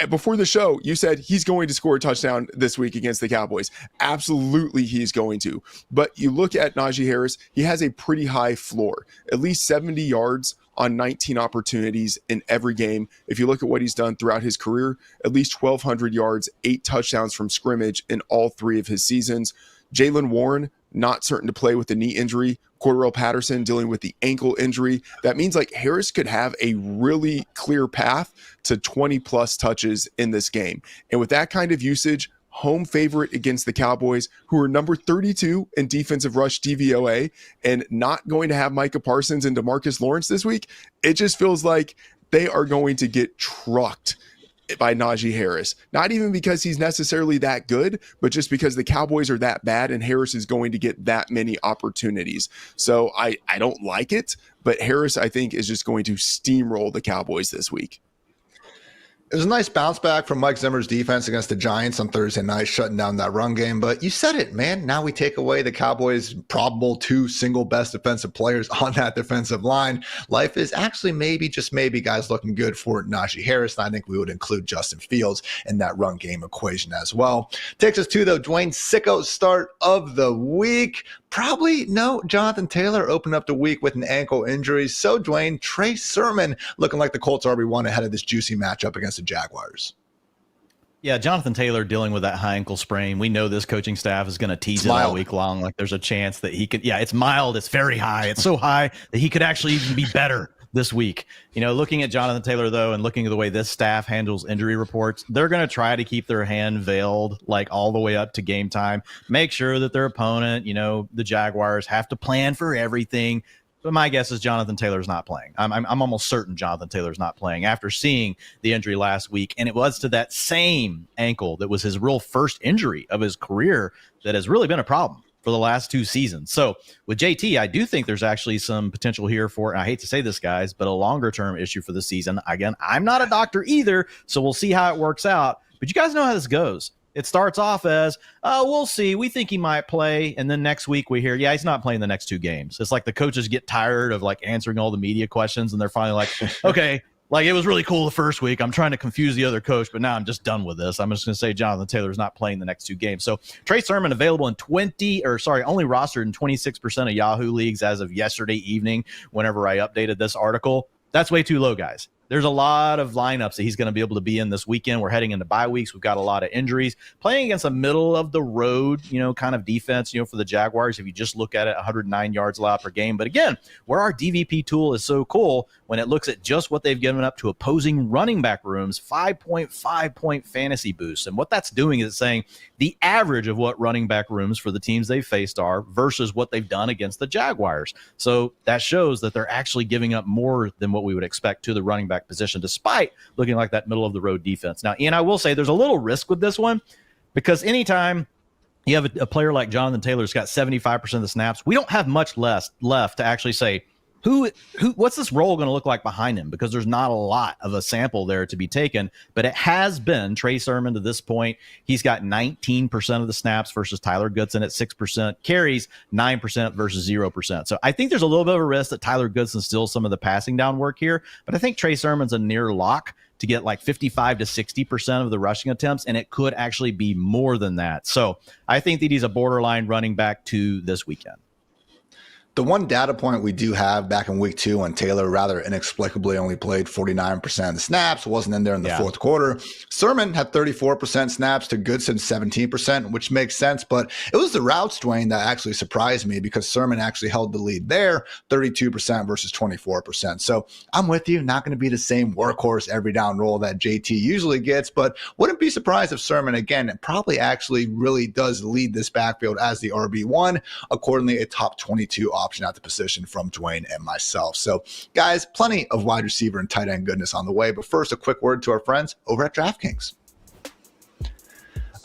C: Before the show, you said he's going to score a touchdown this week against the Cowboys. Absolutely, he's going to. But you look at Najee Harris, he has a pretty high floor, at least 70 yards on 19 opportunities in every game. If you look at what he's done throughout his career, at least 1,200 yards, 8 touchdowns from scrimmage in all 3 of his seasons. Jaylen Warren, not certain to play with the knee injury. Cordarrelle Patterson dealing with the ankle injury. That means Harris could have a really clear path to 20 plus touches in this game. And with that kind of usage, home favorite against the Cowboys, who are number 32 in defensive rush DVOA, and not going to have Micah Parsons and DeMarcus Lawrence this week, it just feels like they are going to get trucked by Najee Harris. Not even because he's necessarily that good, but just because the Cowboys are that bad and Harris is going to get that many opportunities. So I don't like it, but Harris, I think, is just going to steamroll the Cowboys this week.
A: It was a nice bounce back from Mike Zimmer's defense against the Giants on Thursday night, shutting down that run game. But you said it, man. Now we take away the Cowboys' probable 2 single best defensive players on that defensive line. Life is actually maybe, just maybe, guys, looking good for Najee Harris. And I think we would include Justin Fields in that run game equation as well. Takes us to the Dwayne sicko start of the week. Probably no Jonathan Taylor opened up the week with an ankle injury. So, Dwayne, Trey Sermon looking like the Colts RB1 ahead of this juicy matchup against the Jaguars.
B: Yeah, Jonathan Taylor dealing with that high ankle sprain. We know this coaching staff is going to tease it all week long. There's a chance that he could. Yeah, it's mild. It's very high. It's so high that he could actually even be better this week. Looking at Jonathan Taylor, though, and looking at the way this staff handles injury reports, they're going to try to keep their hand veiled all the way up to game time. Make sure that their opponent, the Jaguars, have to plan for everything. But my guess is Jonathan Taylor's not playing. I'm almost certain Jonathan Taylor's not playing after seeing the injury last week. And it was to that same ankle that was his real first injury of his career that has really been a problem for the last 2 seasons. So with JT, I do think there's actually some potential here for, and I hate to say this, guys, but a longer term issue for the season. Again, I'm not a doctor either, so we'll see how it works out. But you guys know how this goes. It starts off as, we'll see. We think he might play. And then next week we hear, yeah, he's not playing the next 2 games. It's like the coaches get tired of like answering all the media questions. And they're finally like, okay, like it was really cool the first week. I'm trying to confuse the other coach, but now I'm just done with this. I'm just going to say Jonathan Taylor's not playing the next 2 games. So Trey Sermon available in only rostered in 26% of Yahoo leagues as of yesterday evening, whenever I updated this article. That's way too low, guys. There's a lot of lineups that he's going to be able to be in this weekend. We're heading into bye weeks. We've got a lot of injuries. Playing against a middle of the road, kind of defense, for the Jaguars, if you just look at it, 109 yards allowed per game. But again, where our DVP tool is so cool, when it looks at just what they've given up to opposing running back rooms, 5.5 point fantasy boost. And what that's doing is saying the average of what running back rooms for the teams they've faced are versus what they've done against the Jaguars. So that shows that they're actually giving up more than what we would expect to the running back position, despite looking like that middle of the road defense. Now, Ian, I will say there's a little risk with this one, because anytime you have a player like Jonathan Taylor's got 75% of the snaps, we don't have much left to actually say what's this role going to look like behind him, because there's not a lot of a sample there to be taken. But it has been Trey Sermon to this point. He's got 19% of the snaps versus Tyler Goodson at 6%, carries 9% versus 0%. So I think there's a little bit of a risk that Tyler Goodson steals some of the passing down work here, but I think Trey Sermon's a near lock to get like 55 to 60% of the rushing attempts, and it could actually be more than that. So I think that he's a borderline running back to this weekend.
A: The one data point we do have back in week 2 when Taylor rather inexplicably only played 49% of the snaps, wasn't in there in the fourth quarter. Sermon had 34% snaps to Goodson 17%, which makes sense. But it was the routes, Dwain, that actually surprised me, because Sermon actually held the lead there, 32% versus 24%. So I'm with you, not going to be the same workhorse every down role that JT usually gets, but wouldn't be surprised if Sermon, again, probably actually really does lead this backfield as the RB1, accordingly a top 22 option at the position from Dwain and myself. So guys, plenty of wide receiver and tight end goodness on the way. But first, a quick word to our friends over at DraftKings.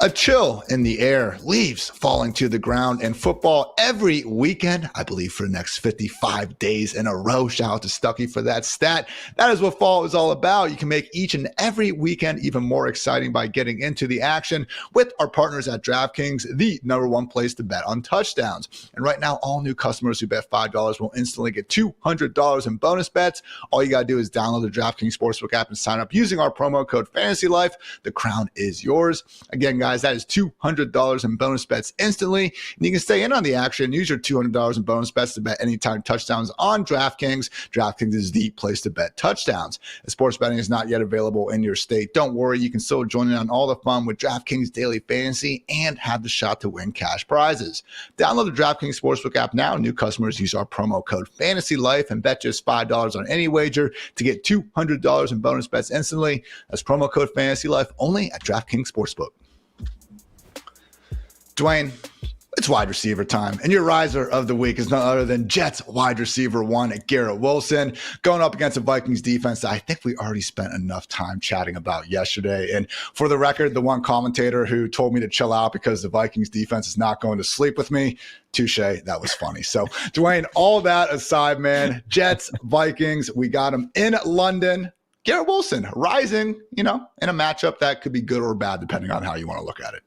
A: A chill in the air, leaves falling to the ground, and football every weekend, I believe for the next 55 days in a row. Shout out to Stuckey for that stat. That is what fall is all about. You can make each and every weekend even more exciting by getting into the action with our partners at DraftKings, the #1 place to bet on touchdowns. And right now, all new customers who bet $5 will instantly get $200 in bonus bets. All you got to do is download the DraftKings Sportsbook app and sign up using our promo code FantasyLife. The crown is yours. Again, guys, that is $200 in bonus bets instantly. And you can stay in on the action. Use your $200 in bonus bets to bet anytime touchdowns on DraftKings. DraftKings is the place to bet touchdowns. If sports betting is not yet available in your state, don't worry. You can still join in on all the fun with DraftKings Daily Fantasy and have the shot to win cash prizes. Download the DraftKings Sportsbook app now. New customers use our promo code FantasyLife and bet just $5 on any wager to get $200 in bonus bets instantly. That's promo code FantasyLife only at DraftKings Sportsbook. Dwain, it's wide receiver time, and your riser of the week is none other than Jets wide receiver 1, Garrett Wilson, going up against a Vikings defense that I think we already spent enough time chatting about yesterday. And for the record, the one commentator who told me to chill out because the Vikings defense is not going to sleep with me, touche, that was funny. So, Dwain, all that aside, man, Jets, Vikings, we got them in London. Garrett Wilson rising, in a matchup that could be good or bad, depending on how you want to look at it.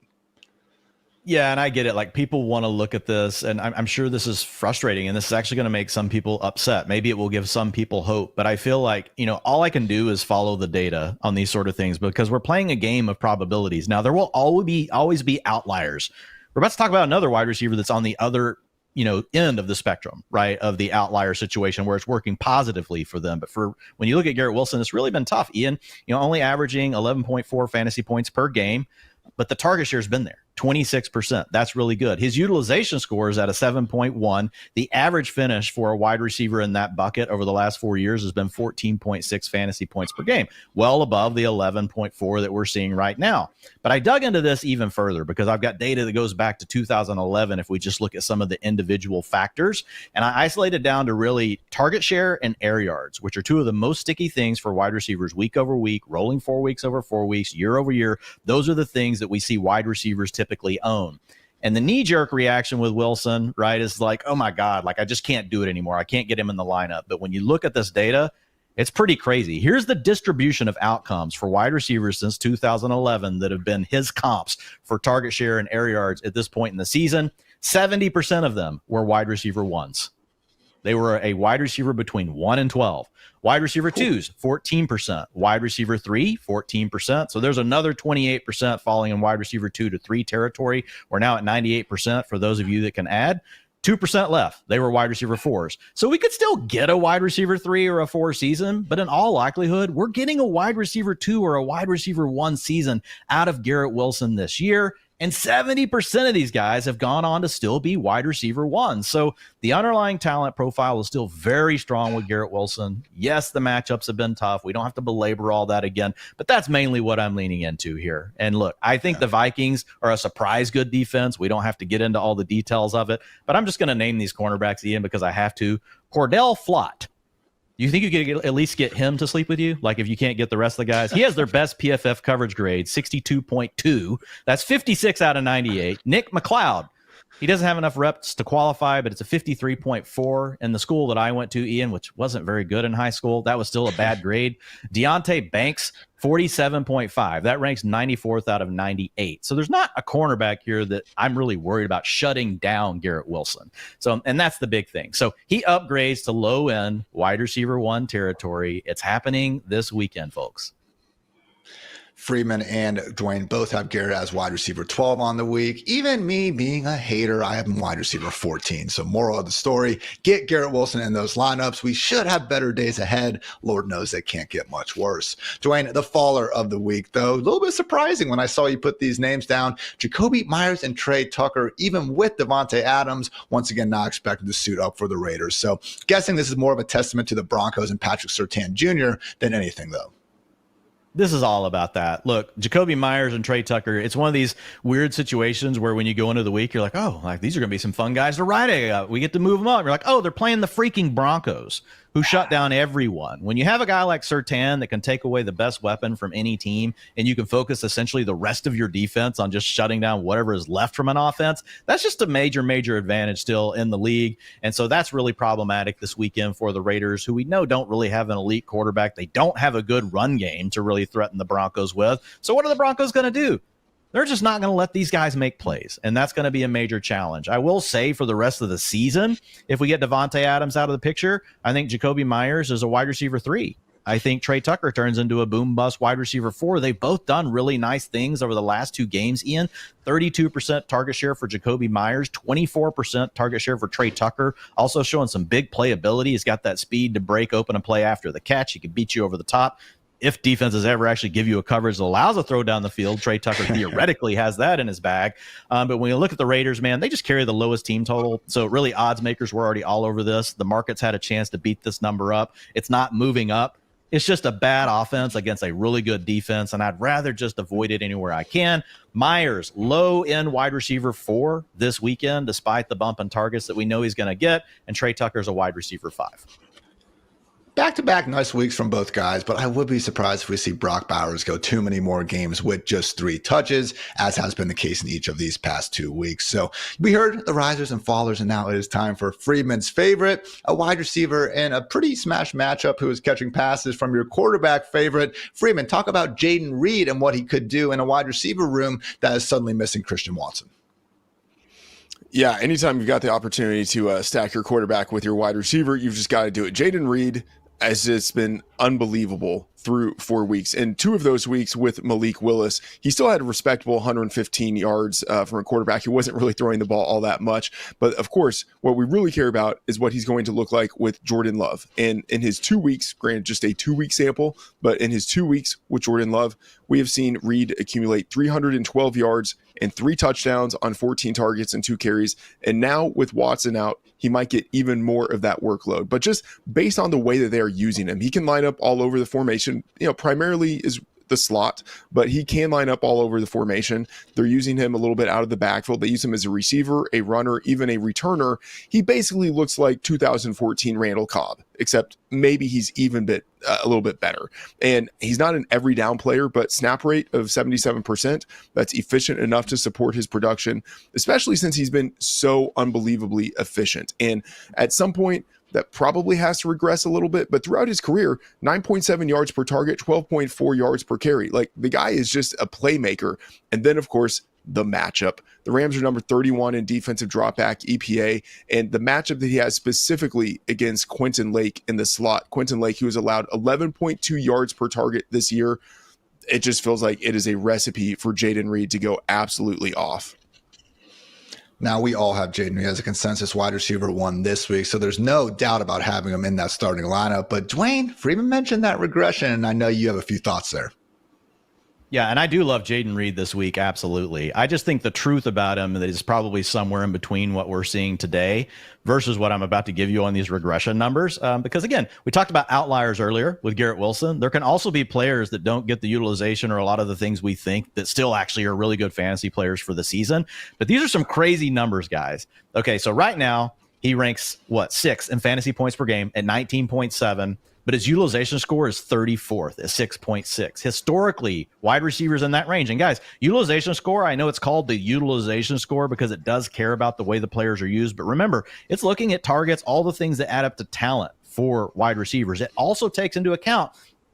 B: Yeah, and I get it. Like, people want to look at this, and I'm sure this is frustrating, and this is actually going to make some people upset. Maybe it will give some people hope, but I feel like, all I can do is follow the data on these sort of things, because we're playing a game of probabilities. Now, there will always be outliers. We're about to talk about another wide receiver that's on the other, end of the spectrum, right, of the outlier situation where it's working positively for them. But when you look at Garrett Wilson, it's really been tough. Ian, only averaging 11.4 fantasy points per game, but the target share has been there. 26%. That's really good. His utilization score is at a 7.1. The average finish for a wide receiver in that bucket over the last 4 years has been 14.6 fantasy points per game, well above the 11.4 that we're seeing right now. But I dug into this even further because I've got data that goes back to 2011 if we just look at some of the individual factors. And I isolated down to really target share and air yards, which are two of the most sticky things for wide receivers week over week, rolling 4 weeks over 4 weeks, year over year. Those are the things that we see wide receivers typically own. And the knee-jerk reaction with Wilson, right, is like, oh my God, like I just can't do it anymore. I can't get him in the lineup. But when you look at this data, it's pretty crazy. Here's the distribution of outcomes for wide receivers since 2011 that have been his comps for target share and air yards at this point in the season. 70% of them were wide receiver ones. They were a wide receiver between 1 and 12. Wide receiver twos, 14%. Wide receiver 3, 14%. So there's another 28% falling in wide receiver 2 to 3 territory. We're now at 98% for those of you that can add. 2% left. They were wide receiver 4s. So we could still get a wide receiver 3 or a 4 season, but in all likelihood, we're getting a wide receiver 2 or a wide receiver 1 season out of Garrett Wilson this year. And 70% of these guys have gone on to still be wide receiver 1. So the underlying talent profile is still very strong with Garrett Wilson. Yes, the matchups have been tough. We don't have to belabor all that again, but that's mainly what I'm leaning into here. And look, I think the Vikings are a surprise good defense. We don't have to get into all the details of it, but I'm just going to name these cornerbacks, Ian, because I have to. Cordell Flott. Do you think you could at least get him to sleep with you? Like if you can't get the rest of the guys? He has their best PFF coverage grade, 62.2. That's 56 out of 98. Nick McLeod. He doesn't have enough reps to qualify, but it's a 53.4. In the school that I went to, Ian, which wasn't very good in high school, that was still a bad grade. Deontay Banks, 47.5. That ranks 94th out of 98. So there's not a cornerback here that I'm really worried about shutting down Garrett Wilson. So, and that's the big thing. So he upgrades to low end wide receiver 1 territory. It's happening this weekend, folks.
A: Freeman and Dwain both have Garrett as wide receiver 12 on the week. Even me being a hater, I have him wide receiver 14. So moral of the story, get Garrett Wilson in those lineups. We should have better days ahead. Lord knows they can't get much worse. Dwain, the faller of the week, though, a little bit surprising when I saw you put these names down. Jacoby Myers and Trey Tucker, even with Devontae Adams, once again not expected to suit up for the Raiders. So guessing this is more of a testament to the Broncos and Patrick Surtain Jr. than anything, though.
B: This is all about that. Look, Jacoby Myers and Trey Tucker, it's one of these weird situations where when you go into the week, you're like, oh, like these are going to be some fun guys to ride. We get to move them up. You're like, oh, they're playing the freaking Broncos, who shut down everyone. When you have a guy like Surtain that can take away the best weapon from any team and you can focus essentially the rest of your defense on just shutting down whatever is left from an offense, that's just a major, major advantage still in the league. And so that's really problematic this weekend for the Raiders, who we know don't really have an elite quarterback. They don't have a good run game to really threaten the Broncos with. So what are the Broncos going to do? They're just not going to let these guys make plays, and that's going to be a major challenge. I will say for the rest of the season, if we get Devontae Adams out of the picture, I think Jacoby Myers is a wide receiver 3. I think Trey Tucker turns into a boom-bust wide receiver 4. They've both done really nice things over the last 2 games, Ian. 32% target share for Jacoby Myers, 24% target share for Trey Tucker, also showing some big playability. He's got that speed to break open and play after the catch. He can beat you over the top. If defenses ever actually give you a coverage that allows a throw down the field, Trey Tucker theoretically has that in his bag. But when you look at the Raiders, man, they just carry the lowest team total. So really odds makers were already all over this. The market's had a chance to beat this number up. It's not moving up. It's just a bad offense against a really good defense, and I'd rather just avoid it anywhere I can. Myers, low-end wide receiver 4 this weekend, despite the bump in targets that we know he's going to get, and Trey Tucker's a wide receiver 5.
A: Back-to-back nice weeks from both guys, but I would be surprised if we see Brock Bowers go too many more games with just 3 touches, as has been the case in each of these past 2 weeks. So we heard the risers and fallers, and now it is time for Freeman's favorite, a wide receiver in a pretty smash matchup who is catching passes from your quarterback favorite. Freeman, talk about Jaden Reed and what he could do in a wide receiver room that is suddenly missing Christian Watson.
C: Yeah, anytime you've got the opportunity to stack your quarterback with your wide receiver, you've just got to do it. Jaden Reed, as it's been unbelievable through 4 weeks. And 2 of those weeks with Malik Willis, he still had a respectable 115 yards from a quarterback who wasn't really throwing the ball all that much. But of course, what we really care about is what he's going to look like with Jordan Love. And in his 2 weeks, granted just a 2-week sample, but in his 2 weeks with Jordan Love, we have seen Reed accumulate 312 yards and 3 touchdowns on 14 targets and 2 carries. And now with Watson out, he might get even more of that workload. But just based on the way that they are using him, he can line up all over the formation, primarily is the slot, but he can line up all over the formation. They're using him a little bit out of the backfield. They use him as a receiver, a runner, even a returner. He basically looks like 2014 Randall Cobb, except maybe he's even a little bit better. And he's not an every down player, but snap rate of 77%, that's efficient enough to support his production, especially since he's been so unbelievably efficient. And at some point, that probably has to regress a little bit, but throughout his career, 9.7 yards per target, 12.4 yards per carry. Like, the guy is just a playmaker. And then, of course, the matchup. The Rams are number 31 in defensive dropback EPA, and the matchup that he has specifically against Quentin Lake in the slot. Quentin Lake, he was allowed 11.2 yards per target this year. It just feels like it is a recipe for Jayden Reed to go absolutely off.
A: Now, we all have Jayden Reed as a consensus wide receiver 1 this week, so there's no doubt about having him in that starting lineup. But Dwayne, Freeman mentioned that regression, and I know you have a few thoughts there.
B: Yeah, and I do love Jayden Reed this week, absolutely. I just think the truth about him is probably somewhere in between what we're seeing today versus what I'm about to give you on these regression numbers. Because, again, we talked about outliers earlier with Garrett Wilson. There can also be players that don't get the utilization or a lot of the things we think that still actually are really good fantasy players for the season. But these are some crazy numbers, guys. Okay, so right now he ranks, 6th in fantasy points per game at 19.7. But his utilization score is 34th at 6.6. Historically, wide receivers in that range. And guys, utilization score, I know it's called the utilization score because it does care about the way the players are used. But remember, it's looking at targets, all the things that add up to talent for wide receivers. It also takes into account,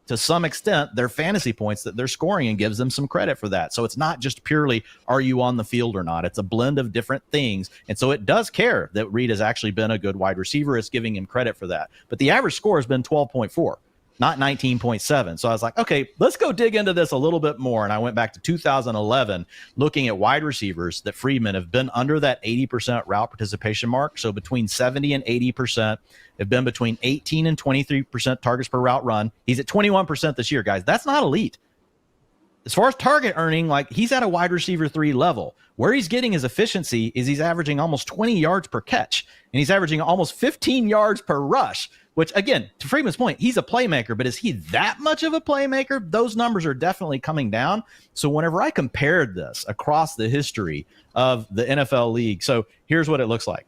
B: to some extent, their fantasy points that they're scoring and gives them some credit for that. So it's not just purely, are you on the field or not? It's a blend of different things. And so it does care that Reed has actually been a good wide receiver. It's giving him credit for that. But the average score has been 12.4, not 19.7. So I was like, okay, let's go dig into this a little bit more. And I went back to 2011, looking at wide receivers that Freeman have been under that 80% route participation mark. So between 70 and 80%. Have been between 18 and 23% targets per route run. He's at 21% this year, guys. That's not elite. As far as target earning, like, he's at a wide receiver 3 level. Where he's getting his efficiency is he's averaging almost 20 yards per catch, and he's averaging almost 15 yards per rush, which, again, to Freeman's point, he's a playmaker, but is he that much of a playmaker? Those numbers are definitely coming down. So whenever I compared this across the history of the NFL league, so here's what it looks like.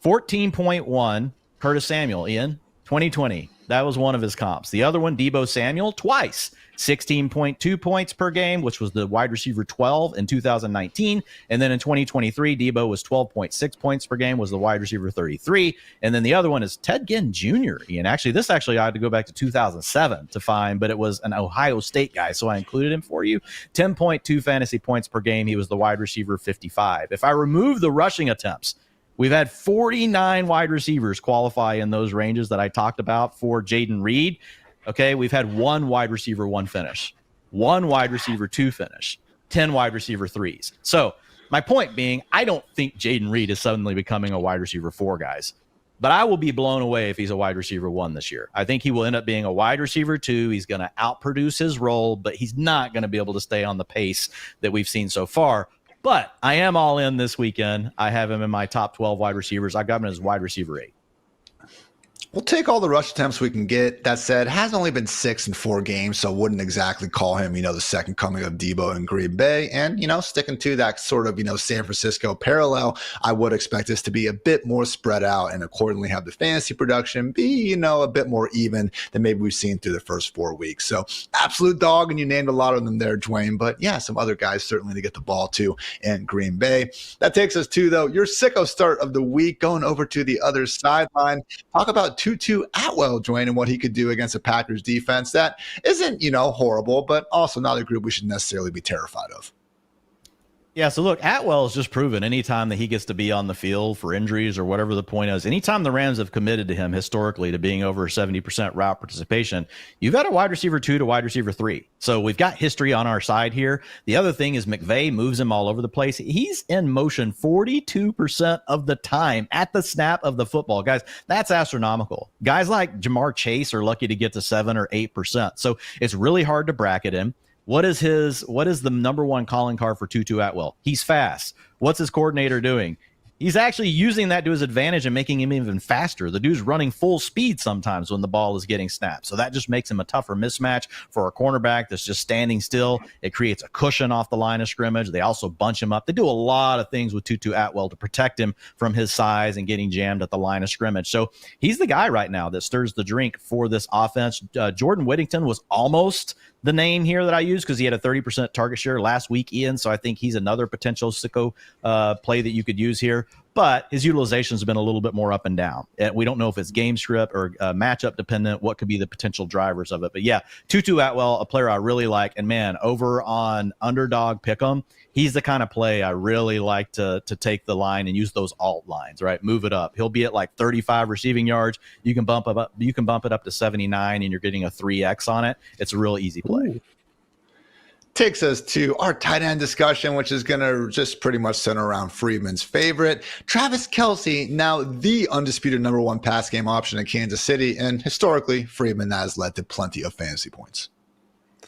B: 14.1 Curtis Samuel in 2020. That was one of his comps. The other one, Deebo Samuel, twice. 16.2 points per game, which was the wide receiver 12 in 2019. And then in 2023, Deebo was 12.6 points per game, was the wide receiver 33. And then the other one is Ted Ginn Jr. Ian. Actually, this I had to go back to 2007 to find, but it was an Ohio State guy, so I included him for you. 10.2 fantasy points per game. He was the wide receiver 55. If I remove the rushing attempts, we've had 49 wide receivers qualify in those ranges that I talked about for Jayden Reed. Okay, we've had 1 wide receiver 1 finish, 1 wide receiver 2 finish, 10 wide receiver 3s. So my point being, I don't think Jayden Reed is suddenly becoming a wide receiver 4, guys. But I will be blown away if he's a wide receiver 1 this year. I think he will end up being a wide receiver 2. He's going to outproduce his role, but he's not going to be able to stay on the pace that we've seen so far. But I am all in this weekend. I have him in my top 12 wide receivers. I got him as wide receiver 8.
A: We'll take all the rush attempts we can get. That said, has only been 6 in 4 games, so wouldn't exactly call him, the second coming of Deebo in Green Bay. And, sticking to that sort of, San Francisco parallel, I would expect this to be a bit more spread out and accordingly have the fantasy production be, a bit more even than maybe we've seen through the first 4 weeks. So absolute dog, and you named a lot of them there, Dwayne. But yeah, some other guys certainly to get the ball to in Green Bay. That takes us to, though, your sicko start of the week, going over to the other sideline. Talk about Tutu Atwell, Dwayne, and what he could do against a Packers defense that isn't, horrible, but also not a group we should necessarily be terrified of.
B: Yeah, so look, Atwell has just proven anytime that he gets to be on the field for injuries or whatever the point is, anytime the Rams have committed to him historically to being over 70% route participation, you've got a wide receiver 2 to wide receiver 3. So we've got history on our side here. The other thing is McVay moves him all over the place. He's in motion 42% of the time at the snap of the football. Guys, that's astronomical. Guys like Jamar Chase are lucky to get to 7 or 8%. So it's really hard to bracket him. What is the number 1 calling card for Tutu Atwell? He's fast. What's his coordinator doing? he's actually using that to his advantage and making him even faster. The dude's running full speed sometimes when the ball is getting snapped. So that just makes him a tougher mismatch for a cornerback that's just standing still. It creates a cushion off the line of scrimmage. They also bunch him up. They do a lot of things with Tutu Atwell to protect him from his size and getting jammed at the line of scrimmage. So he's the guy right now that stirs the drink for this offense. Jordan Whittington was almost the name here that I use because he had a 30% target share last week, Ian. So I think he's another potential sicko play that you could use here. But his utilization has been a little bit more up and down. We don't know if it's game script or matchup dependent, what could be the potential drivers of it. But yeah, Tutu Atwell, a player I really like. And man, over on Underdog Pick-Em, he's the kind of play I really like to take the line and use those alt lines, right? Move it up. He'll be at like 35 receiving yards. You can bump it up to 79 and you're getting a 3X on it. It's a real easy play.
A: Ooh. Takes us to our tight end discussion, which is going to just pretty much center around Freeman's favorite, Travis Kelce, now the undisputed number one pass game option in Kansas City. And historically, Freeman has led to plenty of fantasy points.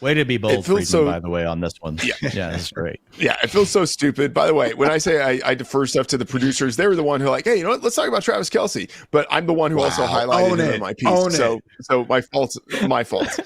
B: Way to be bold, Freeman, by the way, on this one.
C: Yeah,
B: that's great.
C: Yeah, it feels so stupid. By the way, when I say I defer stuff to the producers, they were the one who like, hey, you know what? Let's talk about Travis Kelce. But I'm the one who also highlighted him in my piece. So my fault.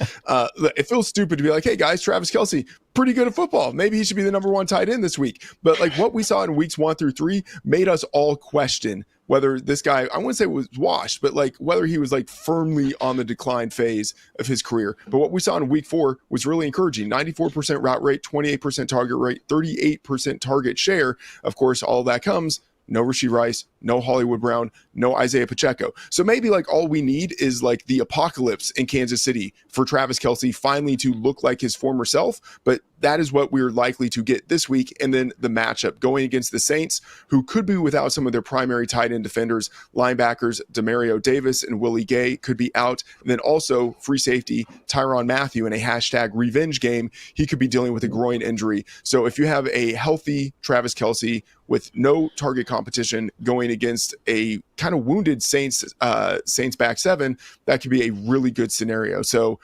C: It feels stupid to be like, hey guys, Travis Kelce, pretty good at football. Maybe he should be the number one tight end this week. But like what we saw in weeks 1 through 3 made us all question whether this guy, I wouldn't say was washed, but like whether he was like firmly on the decline phase of his career. But what we saw in week 4 was really encouraging. 94% route rate, 28% target rate, 38% target share. Of course, all of that comes no Rashee Rice, no Hollywood Brown, no Isaiah Pacheco. So maybe like all we need is like the apocalypse in Kansas City for Travis Kelce finally to look like his former self. But that is what we're likely to get this week. And then the matchup going against the Saints, who could be without some of their primary tight end defenders, linebackers, Demario Davis and Willie Gay could be out. And then also free safety Tyrann Mathieu in a hashtag revenge game. He could be dealing with a groin injury. So if you have a healthy Travis Kelce with no target competition going against a kind of wounded Saints back seven, that could be a really good scenario. So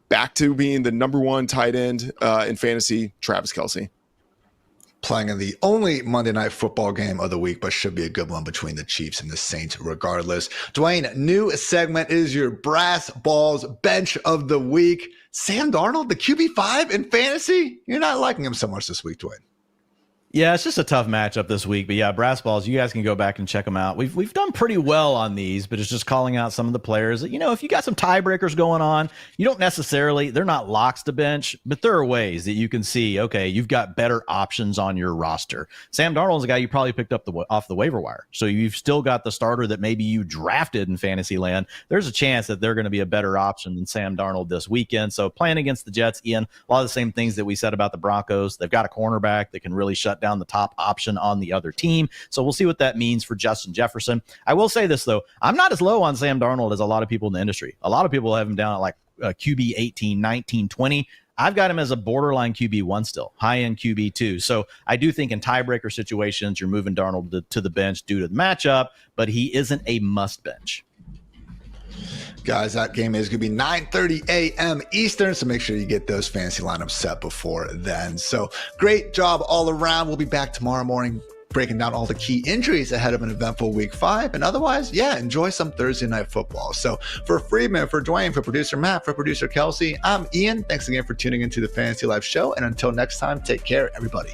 C: back to being the number one tight end in fantasy, Travis Kelce.
A: Playing in the only Monday Night Football game of the week, but should be a good one between the Chiefs and the Saints regardless. Dwain, new segment is your Brass Balls Bench of the Week. Sam Darnold, the QB5 in fantasy? You're not liking him so much this week, Dwain.
B: Yeah, it's just a tough matchup this week. But yeah, Brass Balls, you guys can go back and check them out. We've done pretty well on these, but it's just calling out some of the players that, if you got some tiebreakers going on, you don't necessarily, they're not locks to bench, but there are ways that you can see, okay, you've got better options on your roster. Sam Darnold's a guy you probably picked up off the waiver wire. So you've still got the starter that maybe you drafted in fantasy land. There's a chance that they're going to be a better option than Sam Darnold this weekend. So playing against the Jets, Ian, a lot of the same things that we said about the Broncos. They've got a cornerback that can really shut down the top option on the other team. So we'll see what that means for Justin Jefferson. I will say this, though. I'm not as low on Sam Darnold as a lot of people in the industry. A lot of people have him down at like QB 18, 19, 20. I've got him as a borderline QB1 still, high-end QB2. So I do think in tiebreaker situations, you're moving Darnold to the bench due to the matchup, but he isn't a must bench.
A: Guys, that game is going to be 9:30 a.m. Eastern, so make sure you get those fantasy lineups set before then. So great job all around. We'll be back tomorrow morning breaking down all the key injuries ahead of an eventful week 5. And otherwise, enjoy some Thursday night football. So for Freeman, for Dwain, for producer Matt, for producer Kelsey, I'm Ian. Thanks again for tuning into the Fantasy Life show. And until next time, take care, everybody.